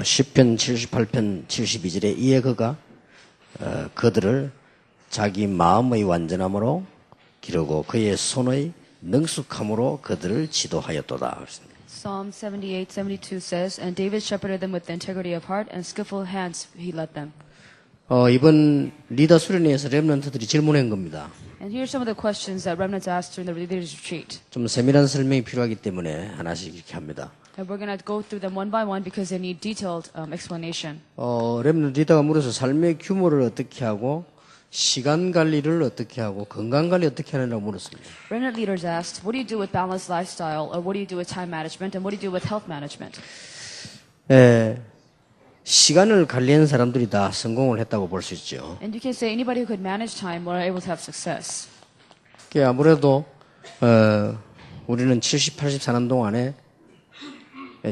시편 78편 72절에 이에 그가 그들을 자기 마음의 완전함으로 기르고 그의 손의 능숙함으로 그들을 지도하였도다. 그렇습니다. Psalm 78:72 says, And David shepherded them with integrity of heart and skillful hands he led them. 이번 리더 수련회에서 렘넌트들이 질문한 겁니다. And here are some of the questions that remnants asked during the leaders retreat. 좀 세밀한 설명이 필요하기 때문에 하나씩 이렇게 합니다. And we're going to go through them one by one because they need detailed explanation. 렘넌트 리더가 물어서 삶의 규모를 어떻게 하고 시간 관리를 어떻게 하고 건강 관리 어떻게 하느냐고 물었습니다. Remnant leaders asked, what do you do with balanced lifestyle, or what do you do with time management, and what do you do with health management? 시간을 관리하는 사람들이 다 성공을 했다고 볼 수 있죠. And you can say anybody who could manage time were able to have success. 아무래도 우리는 70, 80 사는 동안에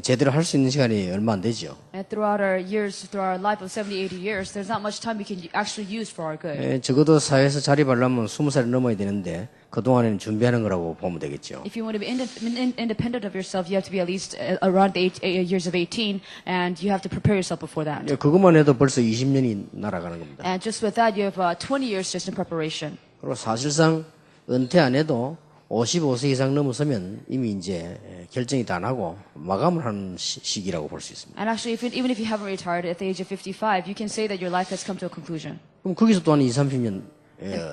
제대로 할 수 있는 시간이 얼마 안 되죠. And throughout our years, through our life of 70, 80 years, there's not much time we can actually use for our good. 적어도 사회에서 자립하려면 20살이 넘어야 되는데 그동안에는 준비하는 거라고 보면 되겠죠. If you want to be independent of yourself, you have to be at least around the years of 18, and you have to prepare yourself before that. 그것만 해도 벌써 20년이 날아가는 겁니다. And just with that, you have 20 years just in preparation. 그리고 사실상 은퇴 안 해도 55세 이상 넘어서면 이미 이제 결정이 다 나고 마감을 하는 시기라고 볼 수 있습니다. And actually, even if you haven't retired at the age of 55, you can say that your life has come to a conclusion. 그럼 거기서 또한 20, 30년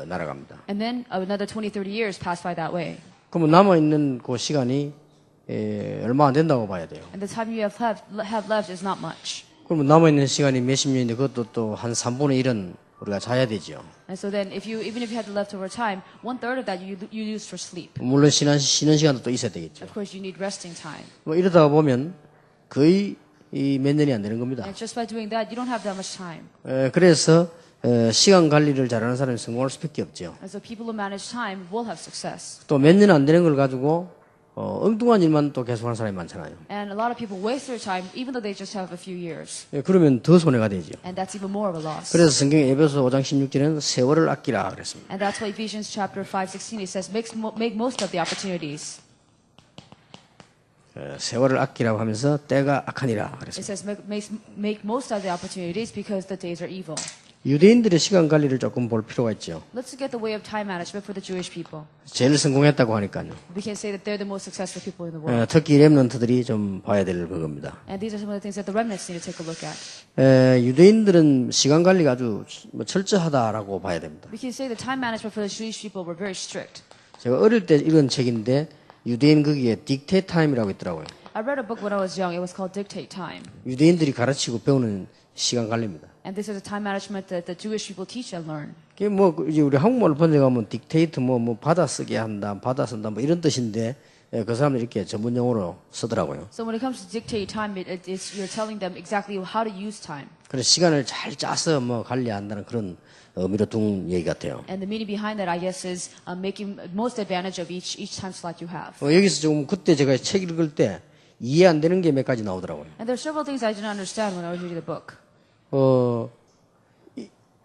날아갑니다. And then another 20, 30 years pass by that way. 그러면 남아있는 그 시간이 얼마 안 된다고 봐야 돼요. And the time you have left is not much. 그러면 남아있는 시간이 몇십 년인데 그것도 또 한 3분의 1은 우리가 자야 되죠. And so then, even if you had the leftover time, 1/3 of that you use for sleep. 물론 쉬는 시간도 또 있어야 되겠죠. Of course, you need resting time. 뭐 이러다 보면 거의 몇 년이 안 되는 겁니다. And just by doing that, you don't have that much time. 그래서 시간 관리를 잘하는 사람이 성공할 수밖에 없죠. And so people who manage time will have success. 또 몇 년 안 되는 걸 가지고 엉뚱한 일만 또 계속하는 사람이 많잖아요. And a lot of people waste their time, even though they just have a few years. 그러면 더 손해가 되죠. And that's even more of a loss. 그래서 성경 에베소 5장 16절에는 세월을 아끼라 그랬습니다. And that's why Ephesians chapter 5:16 it says, make most of the opportunities. 세월을 아끼라고 하면서 때가 악하니라 It 그랬습니다. says, make most of the opportunities because the days are evil. 유대인들의 시간 관리를 조금 볼 필요가 있죠. Let's look at the way of time management for the Jewish people. 제일 성공했다고 하니까요. We can say that they're the most successful people in the world. 특히 렘넌트들이 좀 봐야 될 그겁니다. And these are some of the things that the remnants need to take a look at. 유대인들은 시간 관리가 아주 철저하다라고 봐야 됩니다. We can say the time management for the Jewish people were very strict. 제가 어릴 때 읽은 책인데 유대인 거기에 딕테이 타임이라고 있더라고요. I read a book when I was young. It was called Dictate Time. 유대인들이 가르치고 배우는 시간 관리입니다. And this is a time management that the Jewish people teach and learn. 그게 뭐 이제 우리 한국말로 번역하면 딕테이트 뭐 받아 쓰게 한다, 받아 쓴다 뭐 이런 뜻인데 그 사람들이 이렇게 전문 용어로 쓰더라고요. So when it comes to dictate time, you're telling them exactly how to use time. 그래서 시간을 잘 짜서 뭐 관리한다는 그런 의미로 둔 얘기 같아요. And the meaning behind that, I guess, is making most advantage of each time slot you have. 여기서 좀 그때 제가 책 읽을 때 이해 안 되는 게 몇 가지 나오더라고요. And there are several things I didn't understand when I was reading the book.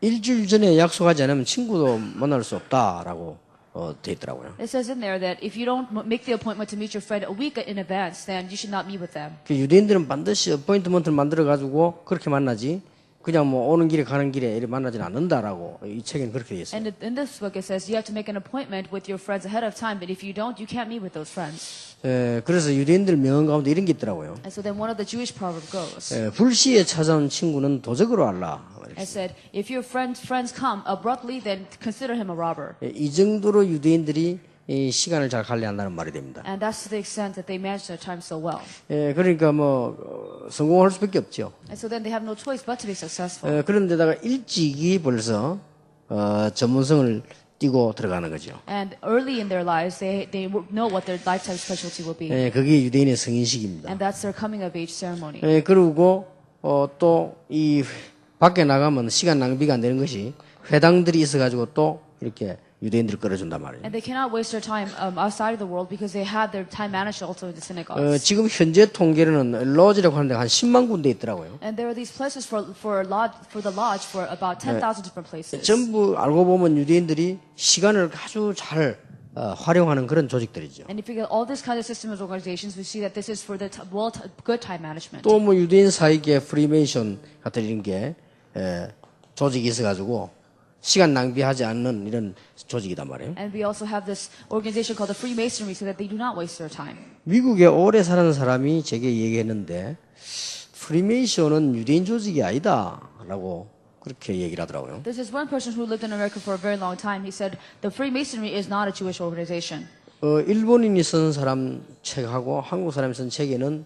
일주일 전에 약속하지 않으면 친구도 만날 수 없다라고 돼 있더라고요. It says in there that if you don't make the appointment to meet your friend a week in advance, then you should not meet with them. 그 유대인들은 반드시 어포인트먼트를 만들어 가지고 그렇게 만나지. 그냥 뭐 오는 길에 가는 길에 이렇게 만나지는 않는다라고 이 책에는 그렇게 돼 있어요. And in this book it says you have to make an appointment with your friends ahead of time, but if you don't, you can't meet with those friends. 그래서 유대인들 명언 가운데 이런 게 있더라고요. And so then one of the Jewish proverbs goes, 불시에 찾아온 친구는 도적으로 알라. it said, if your friends come abruptly, then consider him a robber. 이 정도로 유대인들이 이 시간을 잘 관리한다는 말이 됩니다. And that's to the extent that they manage their time so well. 그러니까 뭐 성공할 수밖에 없죠. And so then they have no choice but to be successful. 그런데다가 일찍이 벌써 전문성을 띄고 들어가는 거죠. And early in their lives, they know what their lifetime specialty will be. 그게 유대인의 성인식입니다. And that's their coming of age ceremony. 그리고 또 이 밖에 나가면 시간 낭비가 안 되는 것이 회당들이 있어가지고 또 이렇게 유대인들을 끌어준단 말이에요. And they cannot waste their time outside of the world because they have their time managed also in the synagogues. 지금 현재 통계로는 로지라고 하는데 한 10만 군데 있더라고요. And there are these places for the lodge for about 10,000 different places. 전부 알고 보면 유대인들이 시간을 아주 잘 활용하는 그런 조직들이죠. And if you get all this kind of systems organizations, we see that this is for the good time management. 또 뭐 유대인 사이계 프리메이션 같은 이런 게 조직이 있어가지고 시간 낭비하지 않는 이런 조직이단 말이에요. And we also have this organization called the Freemasonry so that they do not waste their time. 미국에 오래 사는 사람이 제게 얘기했는데 프리메이션은 유대인 조직이 아니다라고 그렇게 얘기를 하더라고요. This is one person who lived in America for a very long time. He said the Freemasonry is not a Jewish organization. 일본인이 쓴 사람 책하고 한국 사람이 쓴 책에는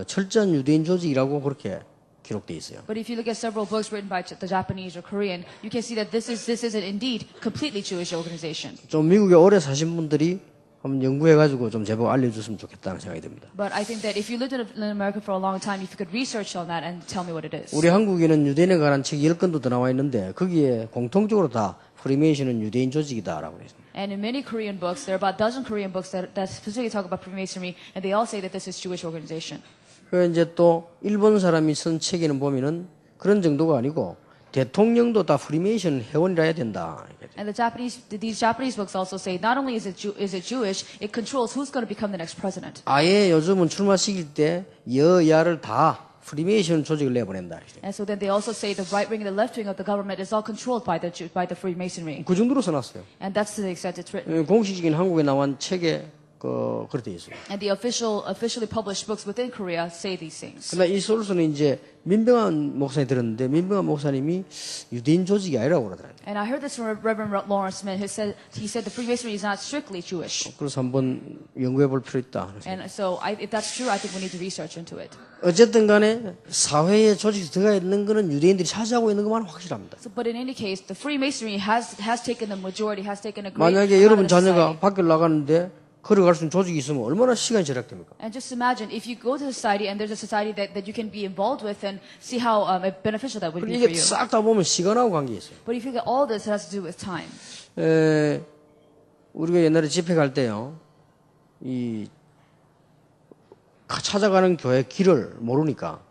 철저한 유대인 조직이라고 그렇게 기록돼 있어요. But if you look at several books written by the Japanese or Korean, you can see that this is indeed completely Jewish organization. 좀 미국에 오래 사신 분들이 한번 연구해가지고 좀 제법 알려줬으면 좋겠다는 생각이 듭니다. But I think that if you lived in America for a long time, if you could research on that and tell me what it is. 우리 한국에는 유대인에 관한 책이 10권도 더 나와 있는데 거기에 공통적으로 다 프리메이션은 유대인 조직이다라고 했습니다. And in many Korean books, there are about a dozen Korean books that specifically talk about Freemasonry, and they all say that this is Jewish organization. 그 이제 또 일본 사람이 쓴 책에는 보면은 그런 정도가 아니고 대통령도 다 프리메이션 회원이라 해야 된다. And these Japanese books also say not only is it Jewish, it controls who's going to become the next president. 아예 요즘은 출마시킬 때 여야를 다 프리메이션 조직을 내보낸다. And so then they also say the right wing and the left wing of the government is all controlled by the Freemasonry. 그 정도로 써놨어요. And that's to the extent it's written. 공식적인 한국에 나온 책에 그렇게 돼 있어요. And the officially published books within Korea say these things. 그러나 이 소설서는 이제 민병환 목사님이 들었는데 민병환 목사님이 유대인 조직이 아니라고 그러더라고요. And I heard this from Reverend Lawrence Smith, who said the Freemasonry is not strictly Jewish. 그래서 한번 연구해 볼 필요 있다. And so if that's true, I think we need to research into it. 어쨌든 간에 사회에 조직이 들어가 있는 거는 유대인들이 차지하고 있는 것만 확실합니다. So, but in any case, the Freemasonry has taken the majority, has taken a great 만약에 amount 여러분 of the 자녀가 society. 밖에 나가는데 걸어갈 수 있는 조직이 있으면 얼마나 시간이 절약됩니까? And just imagine if you go to society and there's a society that you can be involved with and see how beneficial that would be for 이게 you. 싹 다 보면 시간하고 관계 있어요. But if you get all this, it has to do with time. 우리가 옛날에 집회 갈 때요, 찾아가는 교회 길을 모르니까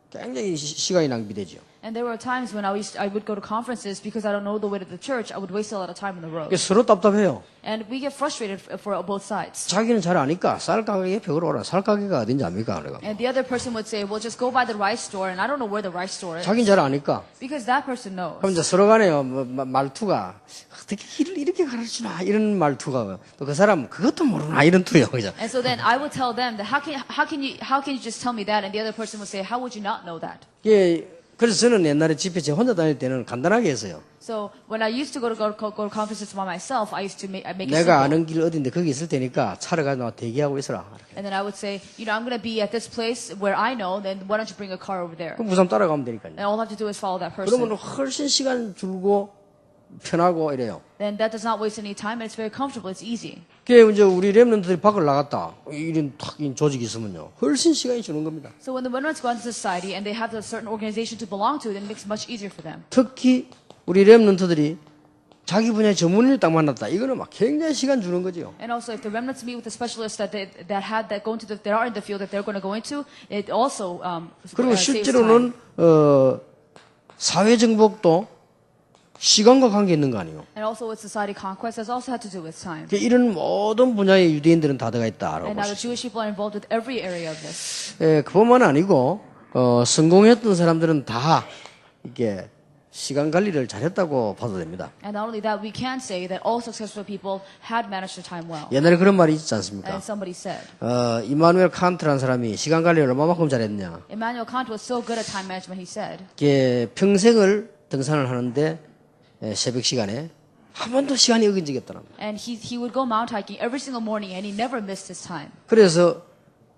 굉장히 시간이 낭비되죠. And there were times when I would go to conferences because I don't know the way to the church. I would waste a lot of time on the road. 서로 답답해요. And we get frustrated for both sides. 자기는 잘 아니까 쌀 가게 옆에 걸어오라. 쌀 가게가 어딘지 압니까? 그래가. And the other person would say, well, just go by the rice store. And I don't know where the rice store is. 자기는 잘 아니까. Because that person knows. 그럼 이제 서로 간에요, 말투가 어떻게 길을 이렇게 가르치나 이런 말투가 또 그 사람 그것도 모르나 이런 투요, 그죠? And so then I would tell them that how can you just tell me that? And the other person would say, how would you not know that? 예. 그래서 저는 옛날에 집회 제 혼자 다닐 때는 간단하게 했어요. So when I used to go to conferences by myself, I used to make it 내가 simple. 아는 길 어딘데 거기 있을 테니까 차를 가지고 대기하고 있어라. And then I would say, I'm going to be at this place where I know. Then why don't you bring a car over there? 그럼 그 사람 따라가면 되니까요. And all I have to do is follow that 그러면 person. 훨씬 시간 줄고 편하고 이래요. Then that does not waste any time, and it's very comfortable. It's easy. 그게 이제 우리 렘넌트들이 밖을 나갔다. 이런 탁 조직이 있으면요. 훨씬 시간이 주는 겁니다. So when the remnants go into society and they have a certain organization to belong to, then it makes it much easier for them. 특히 우리 렘넌트들이 자기 분야의 전문인을 딱 만났다. 이거는 막 굉장히 시간 주는 거죠. And also, if the remnants meet with the specialists that are in the field that they're going to go into, it also 그리고 saves 실제로는 time. 사회 정복도 시간과 관계 있는 거 아니에요. And also, with society conquest, has also had to do with time. 그러니까 이런 모든 분야의 유대인들은 다 들어가 있다라고 And now the 보시죠. Jewish people are involved with every area of this. 그뿐만 아니고 성공했던 사람들은 다 이게 시간 관리를 잘했다고 봐도 됩니다. And not only that, we can say that all successful people had managed their time well. 옛날에 그런 말이 있지 않습니까? And somebody said, 이마누엘 칸트라는 사람이 시간 관리를 얼마만큼 잘했냐. Immanuel Kant was so good at time management, he said, 이게 평생을 등산을 하는데 새벽 시간에 한 번도 시간이 어긴 적이 없더랍니다. and he would go mountain hiking every single morning and he never missed his time. 그래서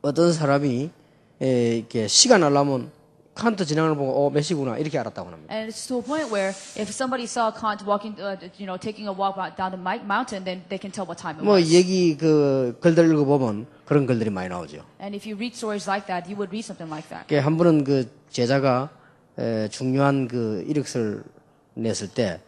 어떤 사람이 이렇게 시간 알려면 칸트 진행을 보고 몇 시구나 이렇게 알았다고 합니다. And it's to a point where if somebody saw Kant walking, taking a walk down the mountain, then they can tell what time it 뭐 was. 얘기 글들 읽어보면 그런 글들이 많이 나오죠. And if you read stories like that, you would read something like that. 한 번은 그 제자가 중요한 그 이력서를 냈을 때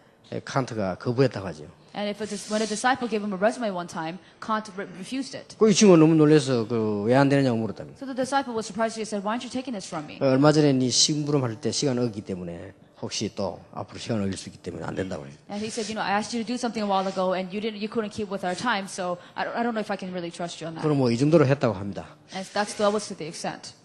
칸트가 거부했다고 하죠. And when a disciple gave him a resume one time, Kant refused it. 그 친구가 너무 놀라서 왜 안 되느냐고 물었답니다. So the disciple was surprised. He said, "Why aren't you taking this from me?" 얼마 전에 네 심부름 할 때 시간 어기 때문에 혹시 또 앞으로 시간을 올릴 수 있기 때문에 안 된다고 해요. And he said, I asked you to do something a while ago, and you couldn't keep with our time, so I don't know if I can really trust you on that. 그럼 뭐 이 정도로 했다고 합니다. And that was to the extent.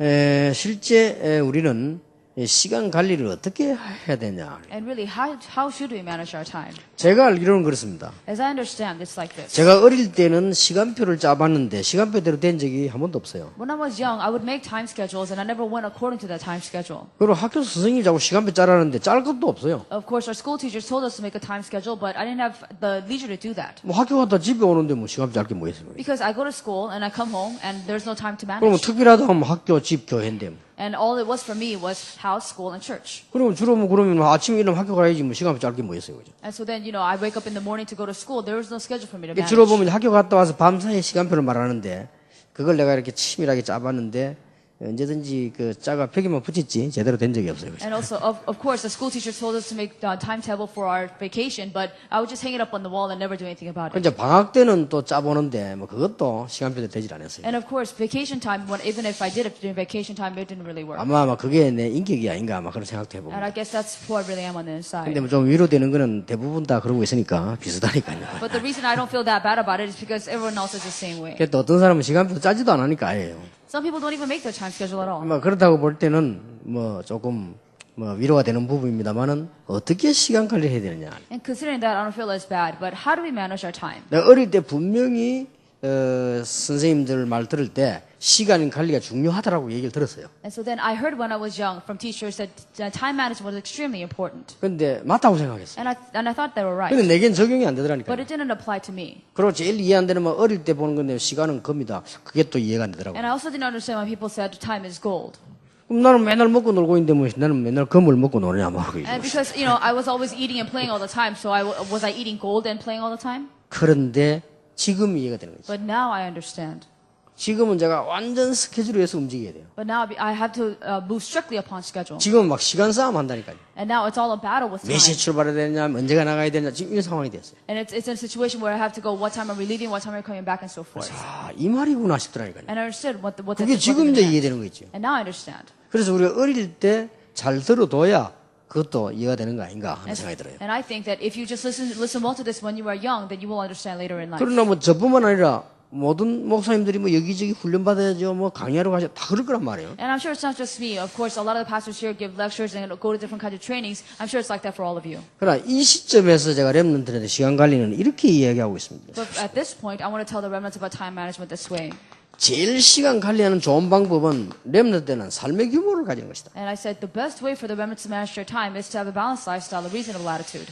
실제 우리는 시간 관리를 어떻게 해야 되냐? And really, how should we manage our time? 제가 알기로는 그렇습니다. As I understand, it's like this. 제가 어릴 때는 시간표를 짜봤는데 시간표대로 된 적이 한 번도 없어요. When I was young, I would make time schedules, and I never went according to that time schedule. 그리고 학교 선생님이 자꾸 시간표 짜라는데 짤 것도 없어요. Of course, our school teachers told us to make a time schedule, but I didn't have the leisure to do that. 뭐 학교 갔다 집에 오는데 뭐 시간표 짤 게 뭐 있어요? Because I go to school, and I come home, and there's no time to 그러면 manage. 특별하다 하면 학교, 집, 교회인데 뭐. And all it was for me was house, school, and church. 그러면 주로 뭐 그러면 아침에 일어나면 학교 가야지 뭐 시간표 짤 게 뭐 있어요, 그죠? And so then, I wake up in the morning to go to school. There was no schedule for me to 이게 manage. 주로 보면 학교 갔다 와서 밤사이 시간표를 말하는데 그걸 내가 이렇게 치밀하게 짜봤는데 언제든지 그 짜가 벽에만 붙였지 제대로 된 적이 없어요. 그죠? And also, of course, the school teachers told us to make a timetable for our vacation, but I would just hang it up on the wall and never do anything about it. 이제 방학 때는 또 짜보는데 뭐 그것도 시간표대로 되질 않았어요. And of course, vacation time, even if I did it during vacation time, it didn't really work. 아마 그게 내 인격이 아닌가 아마 그런 생각도 해보고. And I guess that's who I really am on the inside. 근데 뭐 좀 위로되는 거는 대부분 다 그러고 있으니까 비슷하니까요. But the reason I don't feel that bad about it is because everyone else is the same way. 또 어떤 사람은 시간표 짜지도 안 하니까 아예요. Some people don't even make their time schedule at all. 뭐 그렇다고 볼 때는 뭐 조금 뭐 위로가 되는 부분입니다만은 어떻게 시간 관리를 해야 되느냐. And considering that, I don't feel as bad. But how do we manage our time? 내가 어릴 때 분명히 선생님들 말 들을 때 시간 관리가 중요하다라고 얘기를 들었어요. And so then I heard when I was young from teachers that time management was extremely important. 근데 맞다고 생각했어요. And I thought they were right. 근데 내겐 적용이 안 되더라니까요. But it didn't apply to me. 그리고 제일 이해 안 되는 건 어릴 때 보는 건데 시간은 겁니다. 그게 또 이해가 안 되더라고요. And I also didn't understand when people said time is gold. 그럼 나는 맨날 먹고 놀고 있는데 뭐 나는 맨날 금을 먹고 노느냐 뭐 그러고 And because, I was always eating and playing all the time, so was I eating gold and playing all the time? 그런데 지금 이해가 되는 거죠. But now I understand. 지금은 제가 완전 스케줄에서 움직여야 돼요. But now I have to move strictly upon schedule. 지금은 막 시간 싸움 한다니까요. And now it's all a battle with 몇 시에 time. 출발해야 되냐, 언제가 나가야 되냐, 지금 이런 상황이 됐어요. And it's in a situation where I have to go, what time are we leaving, what time are we coming back, and so forth. 아, 이 말이구나 싶더라니까요. And I understood what the 그게 지금 이제 이해되는 거 있죠. And now I understand. 그래서 우리가 어릴 때 잘 들어둬야 그것도 이해가 되는 거 아닌가 하는 생각이 들어요. And I think that if you just listen well to this when you are young, then you will understand later in life. 그러나 뭐 저뿐만 아니라 모든 목사님들이 뭐 여기저기 훈련 받아야죠, 뭐 강의하러 가죠, 다 그럴 거란 말이에요. And I'm sure it's not just me. Of course, a lot of the pastors here give lectures and go to different kinds of trainings. I'm sure it's like that for all of you. 그러나 이 시점에서 제가 렘넌트들한테 시간 관리는 이렇게 이야기하고 있습니다. But at this point, I want to tell the remnants about time management this way. 제일 시간 관리하는 좋은 방법은 렘넌트는 삶의 규모를 가지는 것이다. And I said the best way for the remnants to manage their time is to have a balanced lifestyle, a reasonable attitude.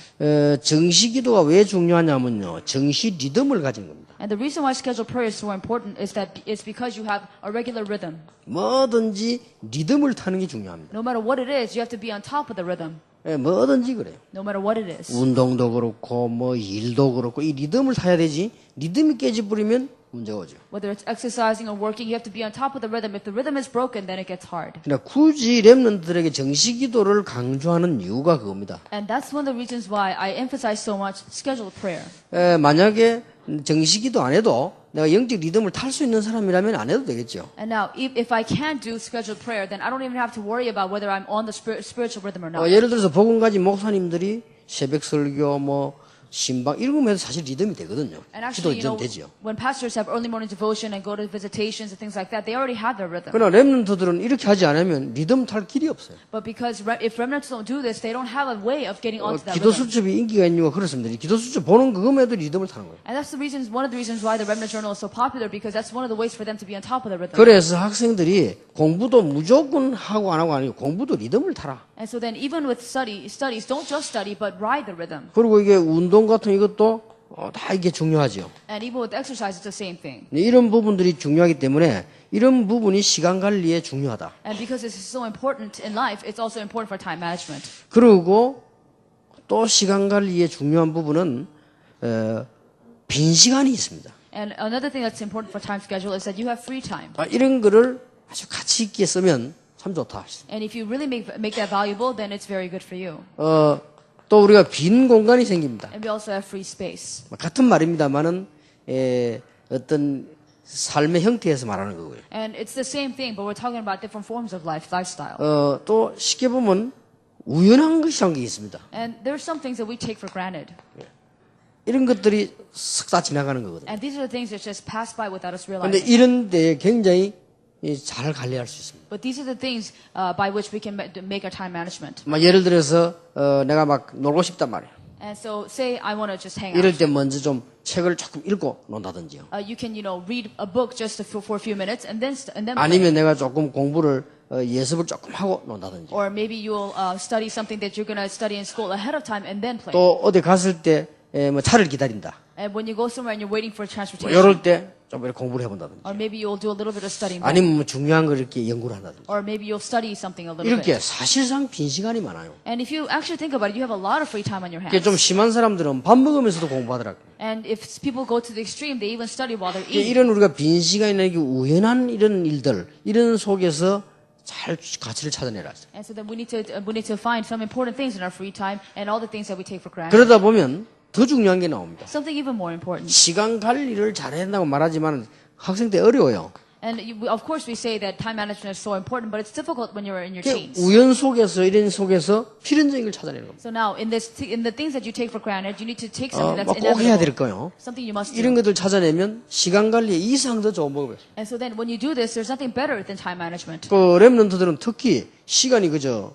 정시 기도가 왜 중요하냐면요, 정시 리듬을 가지는 겁니다. And the reason why scheduled prayer is so important is that it's because you have a regular rhythm. 뭐든지 리듬을 타는 게 중요합니다. No matter what it is, you have to be on top of the rhythm. 뭐든지 그래요. No matter what it is. 운동도 그렇고 뭐 일도 그렇고 이 리듬을 타야 되지. 리듬이 깨져버리면 문제가 오죠. Whether it's exercising or working, you have to be on top of the rhythm. If the rhythm is broken, then it gets hard. 그러니까 굳이 렘넌트들에게 정시 기도를 강조하는 이유가 그겁니다. And that's one of the reasons why I emphasize so much scheduled prayer. 만약에 정시 기도 안 해도 내가 영적 리듬을 탈 수 있는 사람이라면 안 해도 되겠죠. And now, if I can't do scheduled prayer, then I don't even have to worry about whether I'm on the spiritual rhythm or not. 예를 들어서 복음 가진 목사님들이 새벽 설교 뭐 신방 이런 거 해도 사실 리듬이 되거든요. And 기도 actually, 리듬 되죠. when pastors have early morning devotion and go to visitations and things like that, they already have their rhythm. 그러나 렘넌트들은 이렇게 하지 않으면 리듬 탈 길이 없어요. But because if remnants don't do this, they don't have a way of getting onto that 기도 rhythm. 수첩이 인기가 있는 이유가 그렇습니다. 기도 수첩 보는 그것만 해도 리듬을 타는 거예요. And that's the reason, one of the reasons why the Remnant Journal is so popular, because that's one of the ways for them to be on top of the rhythm. 그래서 학생들이 공부도 무조건 하고 안 하고 아니고 공부도 리듬을 타라. And so then, even with studies, don't just study, but ride the rhythm. 그리고 이게 운동 같은 이것도 다 이게 중요하죠. And even with exercise, it's the same thing. 이런 부분들이 중요하기 때문에 이런 부분이 시간 관리에 중요하다. And because this is so important in life, it's also important for time management. 그리고 또 시간 관리에 중요한 부분은 빈 시간이 있습니다. And another thing that's important for time schedule is that you have free time. 이런 거를 아주 가치 있게 쓰면 참 좋다. And if you really make that valuable, then it's very good for you. 또 우리가 빈 공간이 생깁니다. And we also have free space. 같은 말입니다만은 어떤 삶의 형태에서 말하는 거고요. And it's the same thing, but we're talking about different forms of lifestyle. 또 쉽게 보면 우연한 것이란 게 있습니다. And there are some things that we take for granted. 이런 것들이 쓱 지나가는 거거든요. And these are the things that just pass by without us 그런데 realizing. 이런 데에 굉장히 잘 관리할 수 있습니다. But these are the things by which we can make our time management. 막 예를 들어서 내가 막 놀고 싶단 말이에요. And so say I want to just hang out. 이럴 때 먼저 좀 책을 조금 읽고 논다든지요. You can, read a book just for a few minutes and then play. 아니면 내가 조금 공부를 예습을 조금 하고 논다든지. Or maybe you'll study something that you're going to study in school ahead of time and then play. 또 어디 갔을 때 뭐 차를 기다린다. And when you go somewhere and you're waiting for 뭐 transportation. 이럴 때 좀 이렇게 공부를 해본다든지. Or maybe you'll do a little bit of studying. 아니면 뭐 중요한 걸 이렇게 연구를 한다든지. Or maybe you'll study something a little 이렇게 bit. 사실상 빈 시간이 많아요. And if you actually think about it, you have a lot of free time on your 이게 hands. 좀 심한 사람들은 밥 먹으면서도 공부하더라고요. And if people go to the extreme, they even study while they're eating. 이런 우리가 빈 시간이나 이게 우연한 이런 일들, 이런 속에서 잘 가치를 찾아내라. And so then we need to find some important things in our free time and all the things that we take for granted. 그러다 보면 더 중요한 게 나옵니다. Something even more important. 시간 관리를 잘해야 된다고 말하지만 학생 때 어려워요. And of course we say that time management is so important, but it's difficult when you're in your teens. 우연 속에서 이런 속에서 필연적인 걸 찾아내는 겁니다. So now in the things that you take for granted, you need to take something that's 꼭 해야 될 inevitable. 거요. Something you must 이런 do. 것들 찾아내면 시간 관리에 이상 더 좋은 방법이에요. And so then when you do this, there's nothing better than time management. 그 렘넌트들은 특히 시간이 그저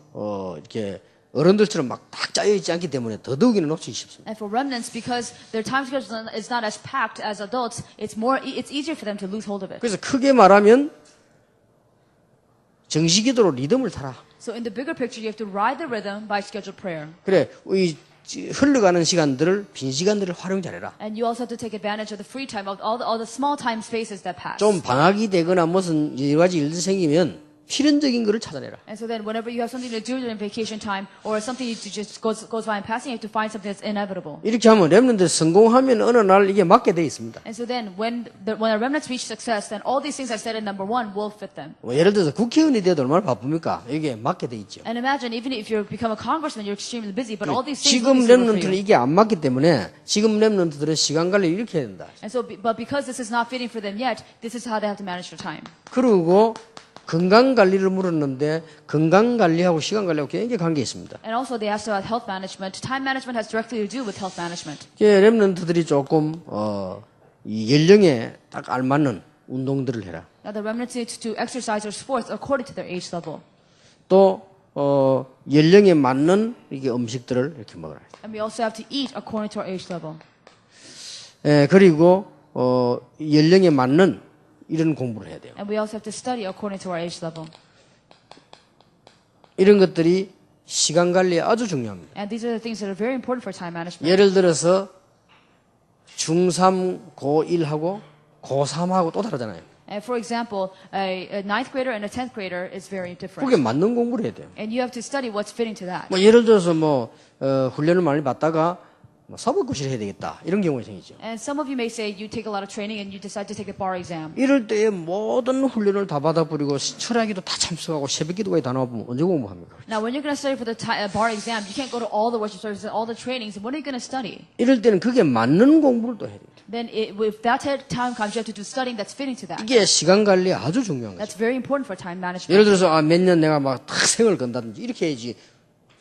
이렇게 어른들처럼 막 딱 짜여 있지 않기 때문에 더더욱이나 놓치기 쉽습니다. And for remnants, because their time schedule is not as packed as adults, it's easier for them to lose hold of it. 그래서 크게 말하면 정시기도로 리듬을 타라. So in the bigger picture, you have to ride the rhythm by scheduled prayer. 그래, 이 흘러가는 시간들을 빈 시간들을 활용 잘해라. And you also have to take advantage of the free time, of all the small time spaces that pass. 좀 방학이 되거나 무슨 여러 가지 일들이 생기면 필연적인 것을 찾아내라. And so then whenever you have something to do during vacation time or something that just goes by in passing, you have to find something that's inevitable. 이렇게 하면 렘넌트들 성공하면 어느 날 이게 맞게 돼 있습니다. And so then when our remnants reach success, then all these things I said in number 1 will fit them. 뭐 예를 들어서 국회의원이 돼도 얼마나 바쁩니까? 이게 맞게 돼 있죠. And imagine even if you become a congressman, you're extremely busy, but all these things 지금 will be suitable for 렘넌트는 you. 이게 안 맞기 때문에 지금 렘넌트들은 시간 관리를 이렇게 해야 된다. And so, but because this is not fitting for them yet, this is how they have to manage their time. 그리고 건강 관리를 물었는데 건강 관리하고 시간 관리하고 굉장히 관계 있습니다. And also they asked about health management. Time management has directly to do with health management. 렘넌트들이 조금 이 연령에 딱 알맞는 운동들을 해라. Now the remnants need to exercise their sports according to their age level. 또 연령에 맞는 이게 음식들을 이렇게 먹어라. And we also have to eat according to our age level. 그리고 연령에 맞는 이런 공부를 해야 돼요. And we also have to study according to our age level. 이런 것들이 시간 관리에 아주 중요합니다. And these are the things that are very important for time management. 예를 들어서 중3, 고1하고 고3하고 또 다르잖아요. And for example, a ninth grader and a 10th grader is very different. 그게 맞는 공부를 해야 돼요. And you have to study what's fitting to that. 뭐 예를 들어서 훈련을 많이 받다가 사법고시를 해야 되겠다 이런 경우가 생기죠. And some of you may say you take a lot of training and you decide to take a bar exam. 이럴 때에 모든 훈련을 다 받아버리고 철학기도 다 참석하고 새벽기도까지 다 나와보면 언제 공부합니까? Now, when you're going to study for the bar exam, you can't go to all the worship services, all the trainings. And what are you going to study? 이럴 때는 그게 맞는 공부를 또 해야 돼요. Then, if that time comes, you have to do studying that's fitting to that. 이게 시간 관리에 아주 중요한 거죠. That's very important for time management. 예를 들어서 몇 년 내가 막 생을 건다든지 이렇게 해야지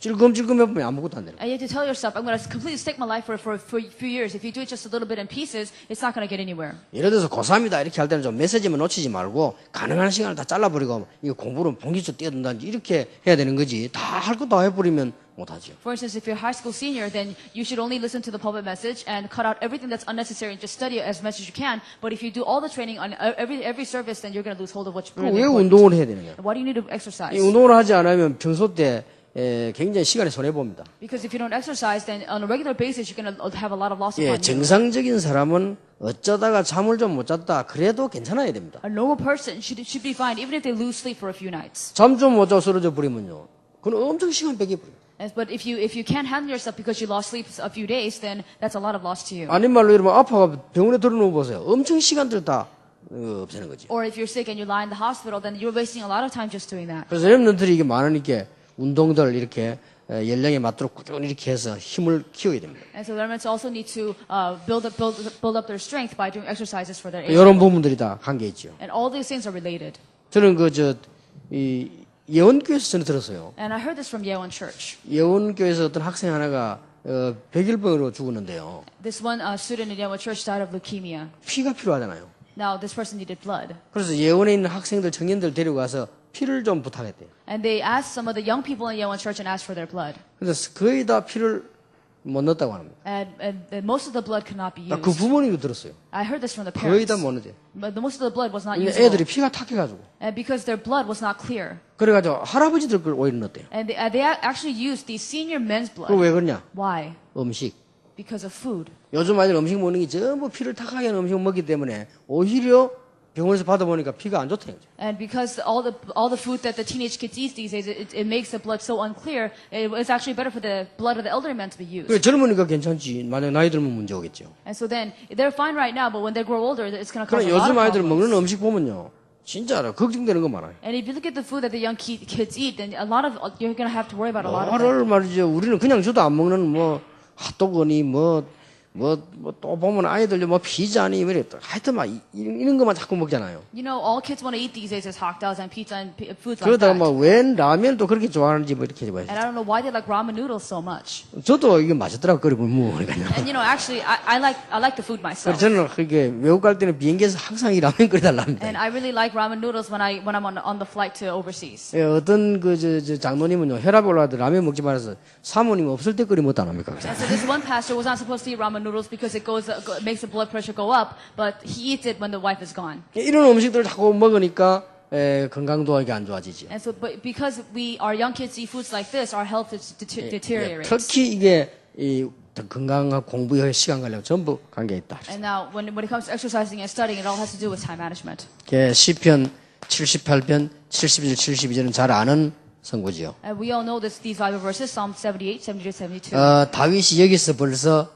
찔끔찔끔 해보면 아무것도 안 되는 거예요. And you have to tell yourself, I'm going to completely stake my life for a few years. If you do it just a little bit in pieces, it's not going to get anywhere. 예를 들어서 고3이다 이렇게 할 때는 좀 메시지만 놓치지 말고 가능한 시간을 다 잘라버리고 이거 공부를 본기초 뛰어든다든지 이렇게 해야 되는 거지 다 할 거 다 해버리면 못하죠. For instance, if you're a high school senior, then you should only listen to the pulpit message and cut out everything that's unnecessary and just study as much as you can. But if you do all the training on every service, then you're going to lose hold of what's 왜 really important. 운동을 해야 되느냐? Why do you need to 이 exercise? 운동을 하지 않으면 평소 때 굉장히 시간에 손해봅니다. Because if you don't exercise, then on a regular basis, you're going to have a lot of loss 예, upon you. 정상적인 사람은 어쩌다가 잠을 좀 못 잤다 그래도 괜찮아야 됩니다. A normal person should be fine even if they lose sleep for a few nights. 잠 좀 못 자고 쓰러져 버리면요. 그건 엄청 시간 뺏겨버려요. But if you can't handle yourself because you lost sleep a few days, then that's a lot of loss to you. 아닌 말로 이러면 아파가 병원에 들어놓고 보세요. 엄청 시간들 다 없애는 거지. Or if you're sick and you lie in the hospital, then you're wasting a lot of time just doing that. 그래서 렘넌트들이 이게 많으니까 운동들 이렇게 연령에 맞도록 꾸준히 이렇게 해서 힘을 키워야 됩니다. And so remnants also need to build up their strength by doing exercises for their age. 이런 부분들이 다 관계 있죠. And all these things are related. 저는 예원교회에서 전에 들었어요. And I heard this from Yeowon Church. 예원교회에서 어떤 학생 하나가 백일병으로 죽었는데요. This one student in Yeowon Church died of leukemia. 피가 필요하잖아요. Now this person needed blood. 그래서 예원에 있는 학생들, 청년들 데려가서 피를 좀 부탁했대요. And they asked some of the young people in Yeowon Church and asked for their blood. 그래서 거의 다 피를 못 넣었다고 합니다. And most of the blood could not be 나 그 used. 부모님도 들었어요. I heard this from the 거의 parents. 다 못 넣었대요. But most of the blood was not 근데 usable. 애들이 피가 탁해가지고. And because their blood was not clear. 그래가지고 할아버지들 걸 오히려 넣었대요. And they actually used the senior men's blood. 그거 왜 그러냐? Why? 음식. Because of food. 요즘 아이들 음식 먹는 게 전부 피를 탁하게 하는 음식을 먹기 때문에 오히려 병원에서 받아보니까 피가 안 좋다는 거죠. And because all the food that the teenage kids eat these days, it makes the blood so unclear. It's actually better for the blood of the elderly men to be used. 그래 젊으니까 괜찮지. 만약 나이 들면 문제 오겠죠. And so then they're fine right now, but when they grow older, it's going to cause 그래 a lot 요즘 of 아이들 problems. 먹는 음식 보면요. 진짜로 걱정되는 거 많아요. And if you look at the food that the young kids eat, then you're going to have to worry about a lot of it. 뭐를 말이죠. 우리는 그냥 줘도 안 먹는 뭐 핫도그니 또 보면 아이들 뭐 피자니 뭐 이래. 하여튼 막 이런 것만 자꾸 먹잖아요. You know, all kids want to eat these days is hot dogs and pizza and foods like 그러다가 that. 뭐웬 라면도 그렇게 좋아하는지 뭐 이렇게 봐야지. And I don't know why they like ramen noodles so much. 저도 이게 맛있더라고 끓여 먹으니까요. And you know, actually, I like the food 그래서 myself. 저는 그게 외국 갈 때는 비행기에서 항상 이 라면 끓여달랍니다. And I really like ramen noodles when I'm on the flight to overseas. 예, 어떤 저 장로님은요 혈압이 올라가도 라면 먹지 말아서 사모님 없을 때 끓여 먹다 합니까? And so this one pastor was not supposed to eat ramen noodles because it makes the blood pressure go up, but he eats it when the wife is gone. 이런 음식들을 자꾸 먹으니까 건강도 이게 안 좋아지죠. And so, but because our young kids eat foods like this, our health is deteriorates. 특히 이게 더 건강하고 공부에 시간 관련 전부 관계 있다. And now, when it comes to exercising and studying, it all has to do with time management. 시편 78편 71, 72절은 잘 아는 성구지요. And we all know these Bible verses, Psalm 78, 72, 72. 다윗이 여기서 벌써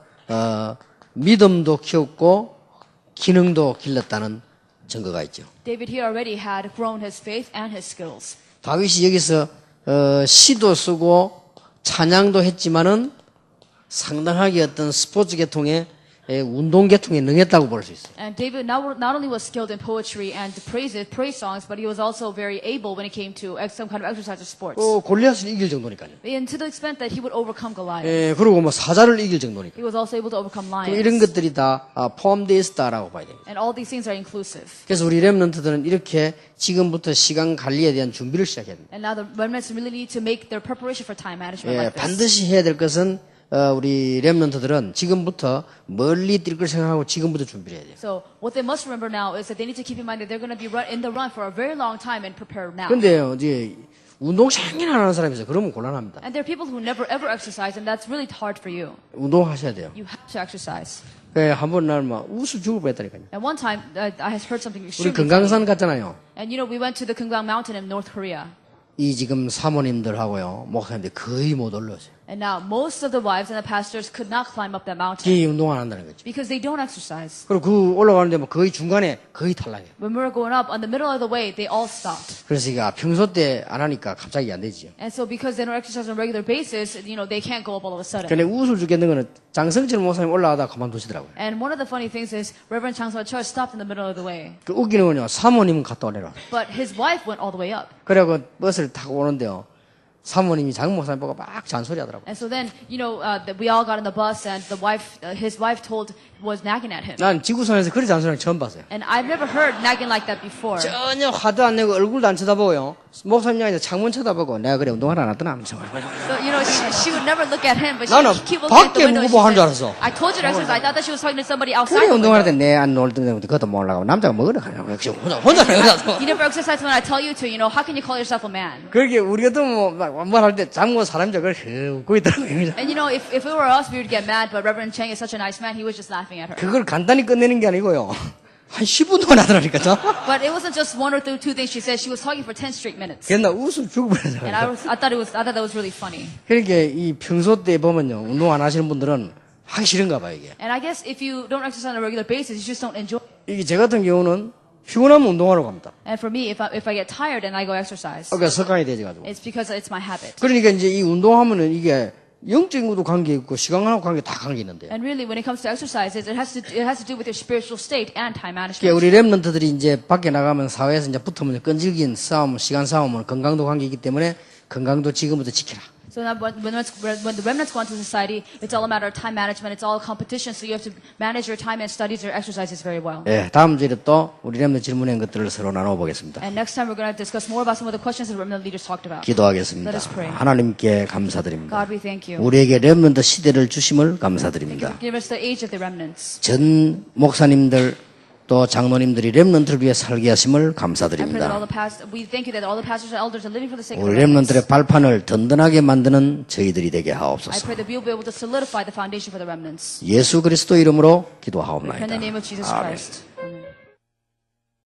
믿음도 키웠고 기능도 길렀다는 증거가 있죠. David here already had grown his faith and his skills. 다윗이 여기서 시도 쓰고 찬양도 했지만은 상당하게 어떤 스포츠 계통의 운동 계통에 능했다고 볼 수 있어요. And David not only was skilled in poetry and praise songs, but he was also very able when it came to some kind of exercise or sports. 골리앗을 이길 정도니까요. And to the extent that he would overcome Goliath. 그리고 뭐 사자를 이길 정도니까. He was also able to overcome 이런 lions. 것들이 다 포함되어 있다라고 봐야 됩니다. And all these things are inclusive. 그래서 우리 렘넌트들은 이렇게 지금부터 시간 관리에 대한 준비를 시작해야 됩니다. And now the remnants really need to make their preparation for time management like this. 반드시 해야 될 것은 우리 렘넌트들은 지금부터 멀리 뛸 걸 생각하고 지금부터 준비를 해야 돼요. So what they must remember now is that they need to keep in mind that they're going to be in the run for a very long time and prepare now. 근데요, 이제 운동 생긴 안 하는 사람이 있어요. 그러면 곤란합니다. And there are people who never ever exercise, and that's really hard for you. 운동하셔야 돼요. You have to exercise. 한번 날 막 웃을 죽을 뻔했다니까요. And one time, I heard something 우리 extremely 금강산 funny. 갔잖아요. And you know, we went to the Kumgang Mountain in North Korea. 이 지금 사모님들하고요, 목사님들 거의 못 올라오세요. And now most of the wives and the pastors could not climb up that mountain 이 운동 안 한다는 거죠. because they don't exercise. 그리고 그 올라가는데 뭐 거의 중간에 거의 탈락해요. When we were going up, on the middle of the way, they all stopped. 그래서 이게 평소 때 안 하니까 갑자기 안 되지요. And so because they don't exercise on a regular basis, you know, they can't go up all of a sudden. 근데 웃을 죽겠는 거는 장성철 목사님 올라가다 그만두시더라고요. And one of the funny things is Reverend Chang Seo Chul stopped in the middle of the way. 그 웃기는 건요, 사모님은 갔다 오래라. But his wife went all the way up. 그래갖고 버스를 타고 오는데요, 사모님이 장 목사님 보고 막 잔소리 하더라고요. And so then, you know, we all got in the bus and his wife was nagging at him. 난 지구상에서 그런 잔소리를 처음 봤어요. And I've never heard nagging like that before. 전혀 화도 안 내고 얼굴도 안 쳐다보고요. 목사님이 아니라 창문 쳐다보고 내가 그래 운동하러 안 왔더나 하면서. So, you know, she would never look at him, but she 나는 would keep looking at the 밖에 window. and 누구 하는 줄 she said, 알았어. I told you to exercise. I thought that she was talking to somebody outside 그래 the 운동할 window. 때 내 안 놀 때는 그것도 못 올라가고 남자가 뭐그래 하냐고. 혼자 내가서. You never exercise when I tell you to. You know, how can you call yourself a man? 그렇게 우리가 또 뭐할 때 장모 사람들 그걸 웃고 있더라고요. And you know, if it were us, we would get mad. But Reverend Chang is such a nice man. He was just laughing at her. 그걸 간단히 끝내는 게 아니고요. 한 10분 동안 하더라니까. But it wasn't just one or two things she said. She was talking for 10 straight minutes. 그래서 나 웃음 죽을 And 뻔했어요. I thought that was really funny. 그러니까 이 평소 때 보면요, 운동 안 하시는 분들은 하기 싫은가 봐요, 이게. And I guess if you don't exercise on a regular basis, you just don't enjoy. 이게 제 같은 경우는 피곤하면 운동하러 갑니다. And for me, if I get tired and I go exercise, 그러니까 습관이 되져가지고. it's because it's my habit. 그러니까 이제 이 운동하면은 이게 영적인 것도 관계 있고 시간하고 관계 다 관계 있는데. And really, when it comes to exercises, it has to do with your spiritual state and time 그러니까 management. 우리 랩런트들이 이제 밖에 나가면 사회에서 이제 붙으면 끈질긴 싸움, 시간 싸움은 건강도 관계이기 때문에 건강도 지금부터 지키라. So now when the remnants go into society, it's all a matter of time management. It's all a competition. So you have to manage your time and studies your exercises very well. 예, 다음 주에 또 우리 랩런트 질문한 것들을 서로 나눠보겠습니다. And next time we're going to discuss more about some of the questions that remnant leaders talked about. 기도하겠습니다. Let us pray. 하나님께 감사드립니다. God, we thank you. 우리에게 랩런트 시대를 주심을 감사드립니다. Give us the age of the remnants. 전 목사님들 또 장로님들이 랩런트를 위해 살게 하심을 I pray that all 감사드립니다. the we thank you that all the pastors and elders are living for the sake of 우리 the remnants. 랩런트의 발판을 든든하게 만드는 저희들이 되게 I 하옵소서. pray that we will be able to solidify the foundation for the remnants. 예수 그리스도 이름으로 In the 기도하옵나이다. name of Jesus 아멘. Christ.